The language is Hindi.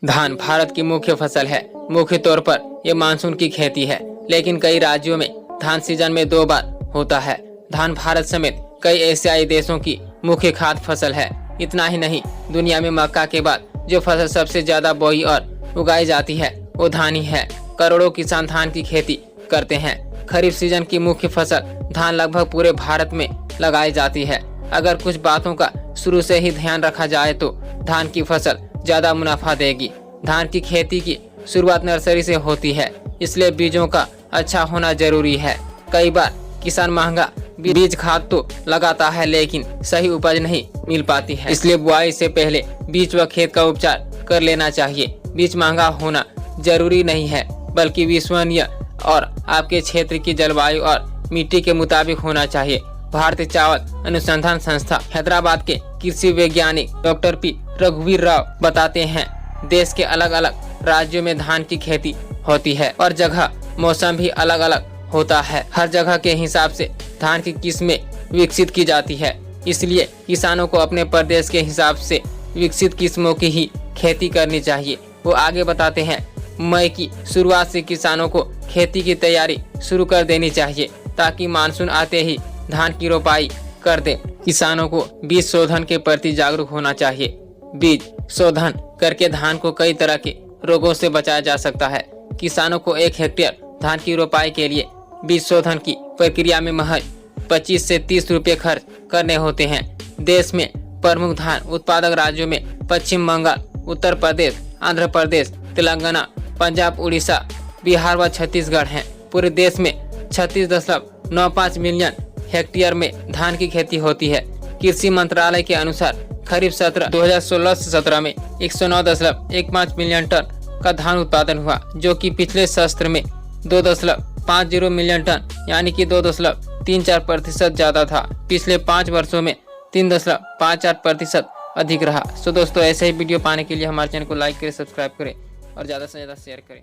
धान भारत की मुख्य फसल है। मुख्य तौर पर ये मानसून की खेती है, लेकिन कई राज्यों में धान सीजन में 2 बार होता है। धान भारत समेत कई एशियाई देशों की मुख्य खाद्य फसल है। इतना ही नहीं, दुनिया में मक्का के बाद जो फसल सबसे ज्यादा बोई और उगाई जाती है वो धान ही है। करोड़ों किसान धान की खेती करते हैं। खरीफ सीजन की मुख्य फसल धान लगभग पूरे भारत में लगाई जाती है। अगर कुछ बातों का शुरू से ही ध्यान रखा जाए तो धान की फसल ज्यादा मुनाफा देगी। धान की खेती की शुरुआत नर्सरी से होती है, इसलिए बीजों का अच्छा होना जरूरी है। कई बार किसान महंगा बीज खाद तो लगाता है, लेकिन सही उपज नहीं मिल पाती है, इसलिए बुआई से पहले बीज व खेत का उपचार कर लेना चाहिए। बीज महंगा होना जरूरी नहीं है, बल्कि विश्वसनीय और आपके क्षेत्र की जलवायु और मिट्टी के मुताबिक होना चाहिए। भारतीय चावल अनुसंधान संस्था हैदराबाद के कृषि वैज्ञानिक डॉक्टर पी रघुवीर राव बताते हैं, देश के अलग अलग राज्यों में धान की खेती होती है और जगह मौसम भी अलग अलग होता है। हर जगह के हिसाब से धान की किस्में विकसित की जाती है, इसलिए किसानों को अपने प्रदेश के हिसाब से विकसित किस्मों की ही खेती करनी चाहिए। वो आगे बताते हैं, मई की शुरुआत से किसानों को खेती की तैयारी शुरू कर देनी चाहिए, ताकि मानसून आते ही धान की रोपाई कर दे। किसानों को बीज शोधन के प्रति जागरूक होना चाहिए। बीज शोधन करके धान को कई तरह के रोगों से बचाया जा सकता है। किसानों को 1 हेक्टेयर धान की रोपाई के लिए बीज शोधन की प्रक्रिया में महज 25 से 30 रुपये खर्च करने होते हैं। देश में प्रमुख धान उत्पादक राज्यों में पश्चिम बंगाल, उत्तर प्रदेश, आंध्र प्रदेश, तेलंगाना, पंजाब, उड़ीसा, बिहार व छत्तीसगढ़ हैं। पूरे देश में 36.95 मिलियन हेक्टेयर में धान की खेती होती है। कृषि मंत्रालय के अनुसार खरीफ सत्र 2016-17 में 109.15 मिलियन टन का धान उत्पादन हुआ, जो कि पिछले सत्र में 2.50 मिलियन टन यानी कि 2.34% ज्यादा था। पिछले 5 वर्षों में 3.54% अधिक रहा। दोस्तों, ऐसे ही वीडियो पाने के लिए हमारे चैनल को लाइक करें, सब्सक्राइब करें और ज़्यादा से ज़्यादा शेयर करें।